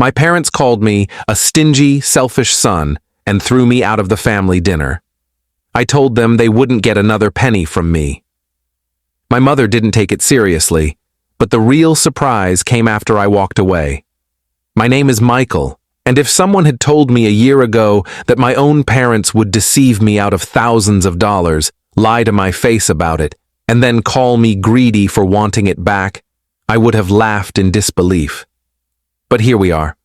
My parents called me a stingy, selfish son and threw me out of the family dinner. I told them they wouldn't get another penny from me. My mother didn't take it seriously, but the real surprise came after I walked away. My name is Michael, and if someone had told me a year ago that my own parents would deceive me out of thousands of dollars, lie to my face about it, and then call me greedy for wanting it back, I would have laughed in disbelief. But here we are.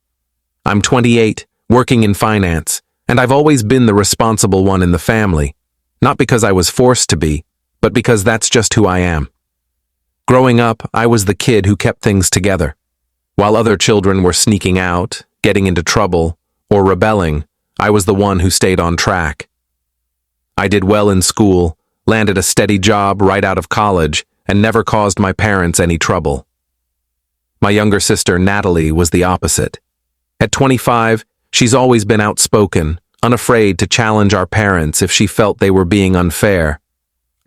I'm 28, working in finance, and I've always been the responsible one in the family, not because I was forced to be, but because that's just who I am. Growing up, I was the kid who kept things together. While other children were sneaking out, getting into trouble, or rebelling, I was the one who stayed on track. I did well in school, landed a steady job right out of college, and never caused my parents any trouble. My younger sister, Natalie, was the opposite. At 25, she's always been outspoken, unafraid to challenge our parents if she felt they were being unfair.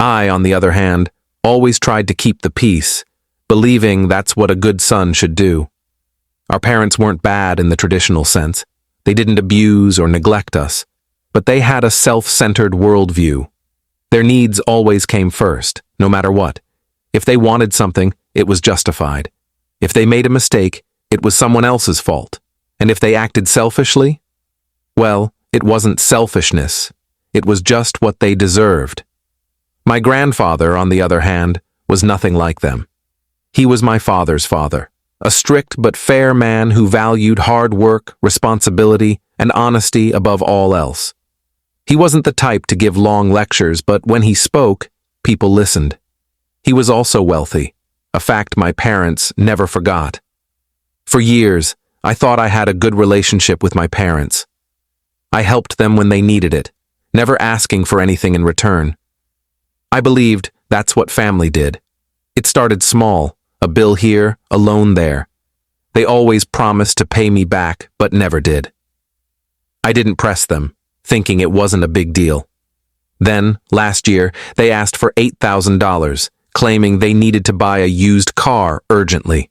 I, on the other hand, always tried to keep the peace, believing that's what a good son should do. Our parents weren't bad in the traditional sense. They didn't abuse or neglect us, but they had a self-centered worldview. Their needs always came first, no matter what. If they wanted something, it was justified. If they made a mistake, it was someone else's fault. And if they acted selfishly, well, it wasn't selfishness. It was just what they deserved. My grandfather, on the other hand, was nothing like them. He was my father's father, a strict but fair man who valued hard work, responsibility, and honesty above all else. He wasn't the type to give long lectures, but when he spoke, people listened. He was also wealthy, a fact my parents never forgot. For years, I thought I had a good relationship with my parents. I helped them when they needed it, never asking for anything in return. I believed that's what family did. It started small, a bill here, a loan there. They always promised to pay me back, but never did. I didn't press them, thinking it wasn't a big deal. Then, last year, they asked for $8,000, claiming they needed to buy a used car urgently.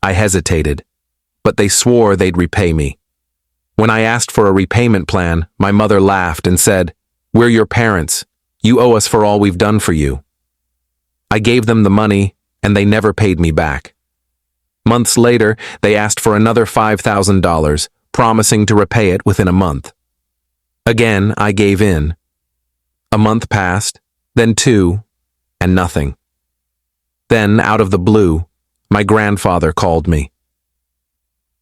I hesitated, but they swore they'd repay me. When I asked for a repayment plan, my mother laughed and said, "We're your parents. You owe us for all we've done for you." I gave them the money, and they never paid me back. Months later, they asked for another $5,000, promising to repay it within a month. Again, I gave in. A month passed, then two, and nothing. Then, out of the blue, my grandfather called me.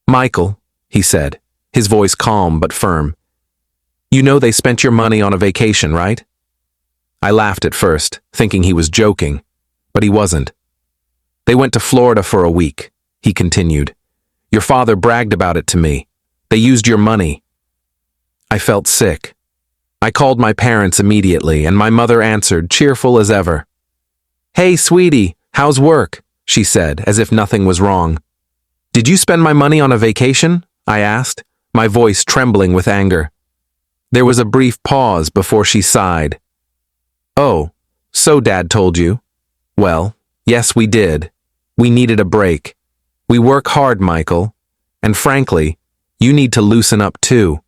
"Michael," he said, his voice calm but firm. "You know they spent your money on a vacation, right?" I laughed at first, thinking he was joking, but he wasn't. "They went to Florida for a week," he continued. "Your father bragged about it to me. They used your money." I felt sick. I called my parents immediately, and my mother answered, cheerful as ever. "Hey, sweetie, how's work?" she said, as if nothing was wrong. "Did you spend my money on a vacation?" I asked, my voice trembling with anger. There was a brief pause before she sighed. "Oh, so Dad told you?" "Well, yes, we did. We needed a break. We work hard, Michael. And frankly, you need to loosen up too.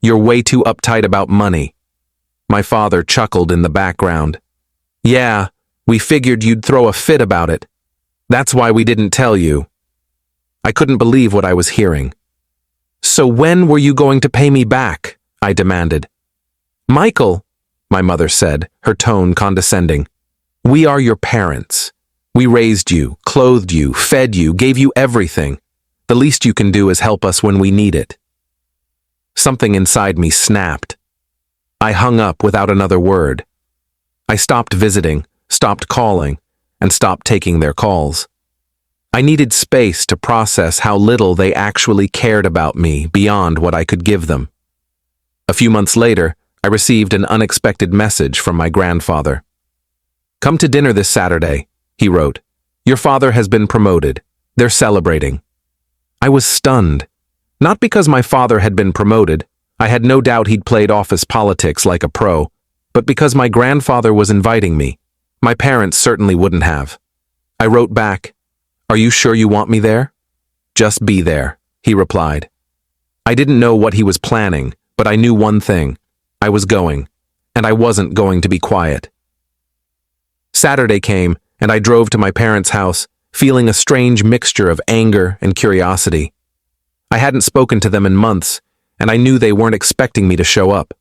You're way too uptight about money." My father chuckled in the background. "Yeah, we figured you'd throw a fit about it. That's why we didn't tell you." I couldn't believe what I was hearing. "So when were you going to pay me back?" I demanded. "Michael," my mother said, her tone condescending, "we are your parents. We raised you, clothed you, fed you, gave you everything. The least you can do is help us when we need it." Something inside me snapped. I hung up without another word. I stopped visiting, stopped calling, and stopped taking their calls. I needed space to process how little they actually cared about me beyond what I could give them. A few months later, I received an unexpected message from my grandfather. "Come to dinner this Saturday," he wrote. "Your father has been promoted. They're celebrating." I was stunned. Not because my father had been promoted. I had no doubt he'd played office politics like a pro, but because my grandfather was inviting me. My parents certainly wouldn't have. I wrote back, "Are you sure you want me there?" "Just be there," he replied. I didn't know what he was planning, but I knew one thing. I was going, and I wasn't going to be quiet. Saturday came, and I drove to my parents' house, feeling a strange mixture of anger and curiosity. I hadn't spoken to them in months, and I knew they weren't expecting me to show up.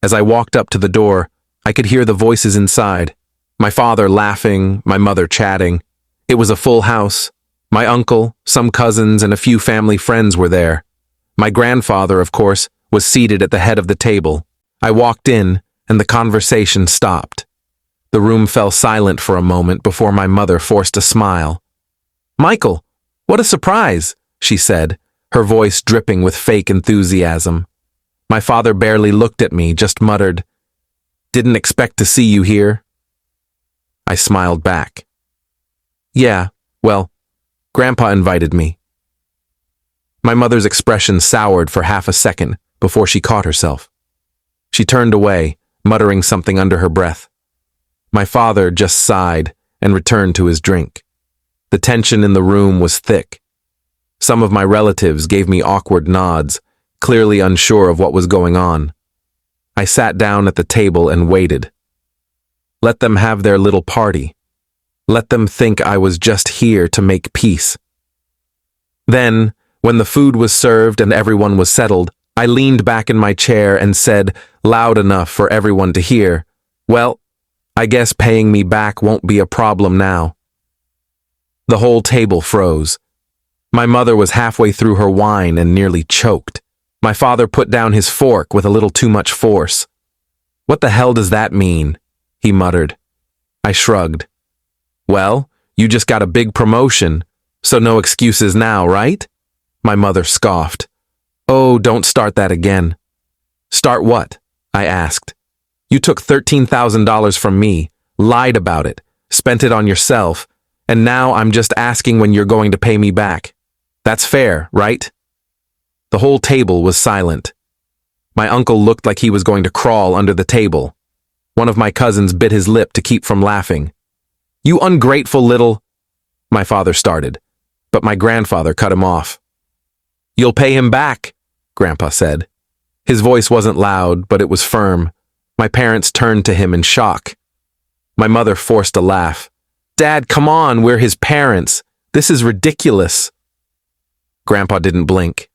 As I walked up to the door, I could hear the voices inside. My father laughing, my mother chatting. It was a full house. My uncle, some cousins, and a few family friends were there. My grandfather, of course, was seated at the head of the table. I walked in, and the conversation stopped. The room fell silent for a moment before my mother forced a smile. "Michael, what a surprise," she said, her voice dripping with fake enthusiasm. My father barely looked at me, just muttered, "Didn't expect to see you here." I smiled back. "Yeah, well, Grandpa invited me." My mother's expression soured for half a second before she caught herself. She turned away, muttering something under her breath. My father just sighed and returned to his drink. The tension in the room was thick. Some of my relatives gave me awkward nods, clearly unsure of what was going on. I sat down at the table and waited. Let them have their little party. Let them think I was just here to make peace. Then, when the food was served and everyone was settled, I leaned back in my chair and said, loud enough for everyone to hear, "Well, I guess paying me back won't be a problem now." The whole table froze. My mother was halfway through her wine and nearly choked. My father put down his fork with a little too much force. "What the hell does that mean?" he muttered. I shrugged. "Well, you just got a big promotion, so no excuses now, right?" My mother scoffed. "Oh, don't start that again." "Start what?" I asked. "You took $13,000 from me, lied about it, spent it on yourself, and now I'm just asking when you're going to pay me back. That's fair, right?" The whole table was silent. My uncle looked like he was going to crawl under the table. One of my cousins bit his lip to keep from laughing. "You ungrateful little—" my father started, but my grandfather cut him off. "You'll pay him back," Grandpa said. His voice wasn't loud, but it was firm. My parents turned to him in shock. My mother forced a laugh. "Dad, come on, we're his parents. This is ridiculous." Grandpa didn't blink.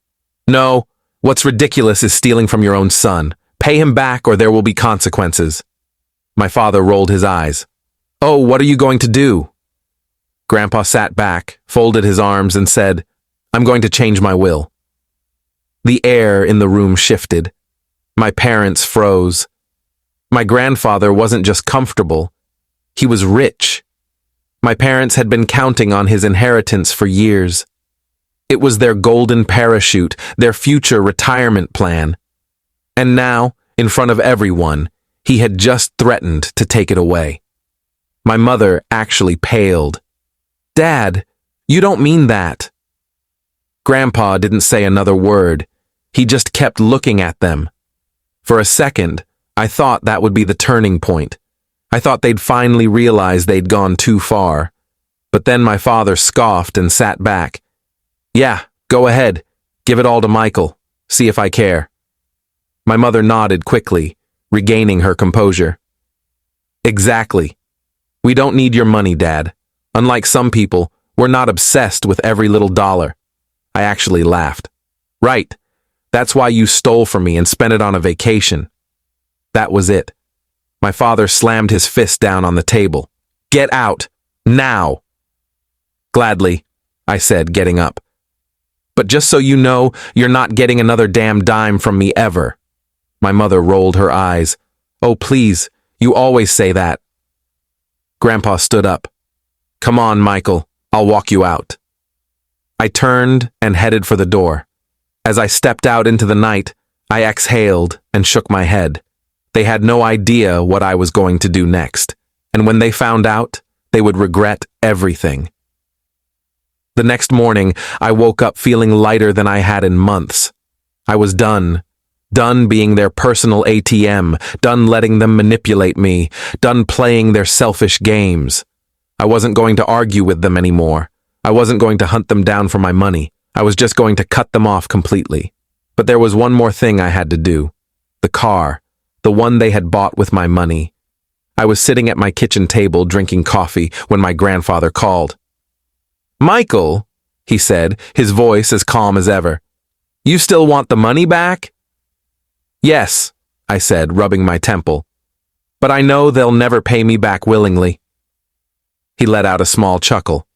"No, what's ridiculous is stealing from your own son. Pay him back or there will be consequences." My father rolled his eyes. "Oh, what are you going to do?" Grandpa sat back, folded his arms, and said, "I'm going to change my will." The air in the room shifted. My parents froze. My grandfather wasn't just comfortable. He was rich. My parents had been counting on his inheritance for years. It was their golden parachute, their future retirement plan. And now, in front of everyone, he had just threatened to take it away. My mother actually paled. "Dad, you don't mean that." Grandpa didn't say another word. He just kept looking at them. For a second, I thought that would be the turning point. I thought they'd finally realize they'd gone too far. But then my father scoffed and sat back. "Yeah, go ahead. Give it all to Michael. See if I care." My mother nodded quickly, regaining her composure. "Exactly. We don't need your money, Dad. Unlike some people, we're not obsessed with every little dollar." I actually laughed. "Right. That's why you stole from me and spent it on a vacation." That was it. My father slammed his fist down on the table. "Get out. Now." "Gladly," I said, getting up. "But just so you know, you're not getting another damn dime from me ever." My mother rolled her eyes. "Oh, please, you always say that." Grandpa stood up. "Come on, Michael, I'll walk you out." I turned and headed for the door. As I stepped out into the night, I exhaled and shook my head. They had no idea what I was going to do next, and when they found out, they would regret everything. The next morning, I woke up feeling lighter than I had in months. I was done. Done being their personal ATM, done letting them manipulate me, done playing their selfish games. I wasn't going to argue with them anymore. I wasn't going to hunt them down for my money. I was just going to cut them off completely. But there was one more thing I had to do. The car, the one they had bought with my money. I was sitting at my kitchen table drinking coffee when my grandfather called. "Michael," he said, his voice as calm as ever. "You still want the money back?" "Yes," I said, rubbing my temple. "But I know they'll never pay me back willingly." He let out a small chuckle.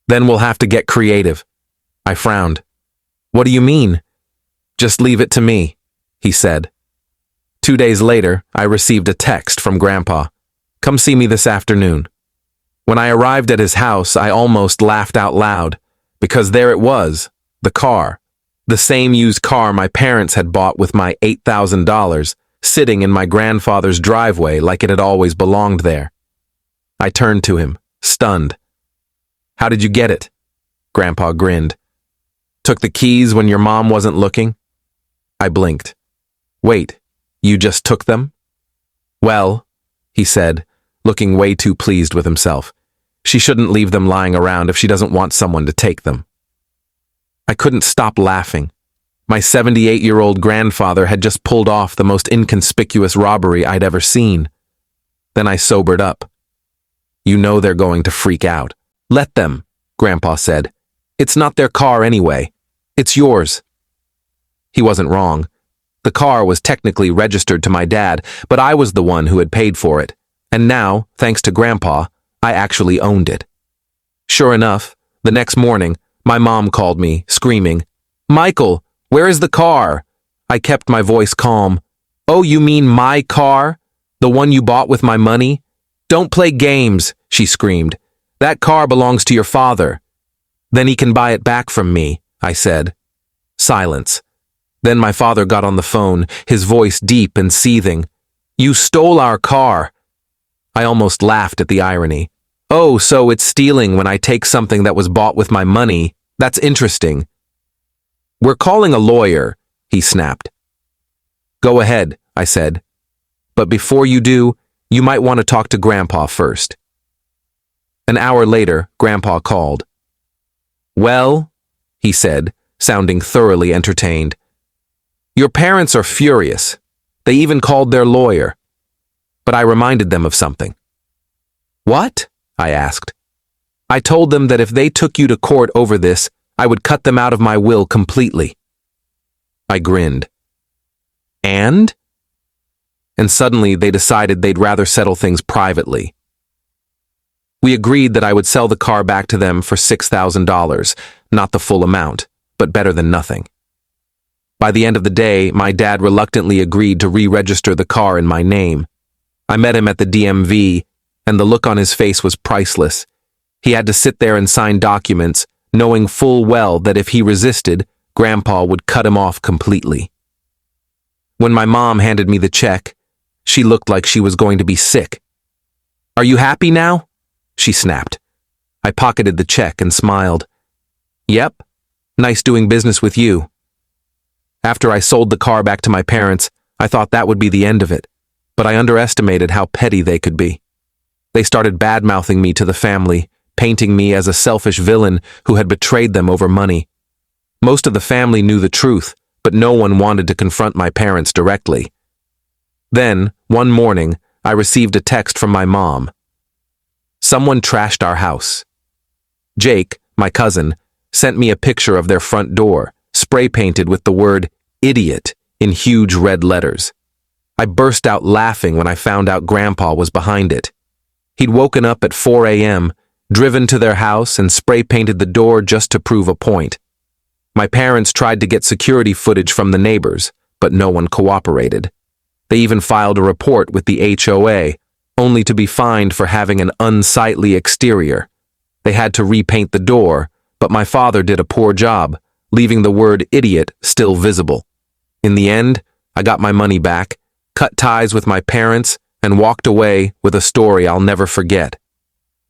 "Then we'll have to get creative." I frowned. "What do you mean?" "Just leave it to me," he said. 2 days later, I received a text from Grandpa. "Come see me this afternoon." When I arrived at his house, I almost laughed out loud, because there it was, the car, the same used car my parents had bought with my $8,000, sitting in my grandfather's driveway like it had always belonged there. I turned to him, stunned. "How did you get it?" Grandpa grinned. "Took the keys when your mom wasn't looking?" I blinked. "Wait, you just took them?" "Well," he said, looking way too pleased with himself, "she shouldn't leave them lying around if she doesn't want someone to take them." I couldn't stop laughing. My 78-year-old grandfather had just pulled off the most inconspicuous robbery I'd ever seen. Then I sobered up. "You know they're going to freak out." "Let them," Grandpa said. "It's not their car anyway. It's yours." He wasn't wrong. The car was technically registered to my dad, but I was the one who had paid for it. And now, thanks to Grandpa, I actually owned it. Sure enough, the next morning, my mom called me, screaming, "Michael, where is the car?" I kept my voice calm. "Oh, you mean my car? The one you bought with my money? Don't play games," she screamed. "That car belongs to your father." "Then he can buy it back from me," I said. Silence. Then my father got on the phone, his voice deep and seething. "You stole our car." I almost laughed at the irony. "Oh, so it's stealing when I take something that was bought with my money. That's interesting." "We're calling a lawyer," he snapped. "Go ahead," I said. "But before you do, you might want to talk to Grandpa first." An hour later, Grandpa called. "Well," he said, sounding thoroughly entertained. "Your parents are furious. They even called their lawyer." But I reminded them of something. "What?" I asked. "I told them that if they took you to court over this, I would cut them out of my will completely." I grinned. "And?" And suddenly they decided they'd rather settle things privately. We agreed that I would sell the car back to them for $6,000, not the full amount, but better than nothing. By the end of the day, my dad reluctantly agreed to re-register the car in my name. I met him at the DMV, and the look on his face was priceless. He had to sit there and sign documents, knowing full well that if he resisted, Grandpa would cut him off completely. When my mom handed me the check, she looked like she was going to be sick. "Are you happy now?" she snapped. I pocketed the check and smiled. "Yep, nice doing business with you." After I sold the car back to my parents, I thought that would be the end of it, but I underestimated how petty they could be. They started bad-mouthing me to the family, painting me as a selfish villain who had betrayed them over money. Most of the family knew the truth, but no one wanted to confront my parents directly. Then, one morning, I received a text from my mom. Someone trashed our house. Jake, my cousin, sent me a picture of their front door, spray-painted with the word "idiot" in huge red letters. I burst out laughing when I found out Grandpa was behind it. He'd woken up at 4 a.m., driven to their house, and spray-painted the door just to prove a point. My parents tried to get security footage from the neighbors, but no one cooperated. They even filed a report with the HOA, only to be fined for having an unsightly exterior. They had to repaint the door, but my father did a poor job, leaving the word "idiot" still visible. In the end, I got my money back, cut ties with my parents, and walked away with a story I'll never forget.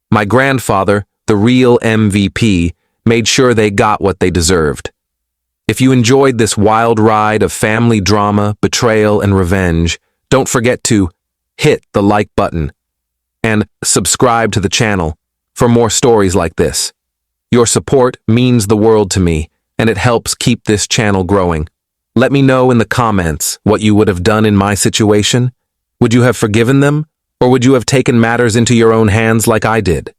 My grandfather, the real MVP, made sure they got what they deserved. If you enjoyed this wild ride of family drama, betrayal, and revenge, don't forget to hit the like button and subscribe to the channel for more stories like this. Your support means the world to me, and it helps keep this channel growing. Let me know in the comments what you would have done in my situation. Would you have forgiven them, or would you have taken matters into your own hands like I did?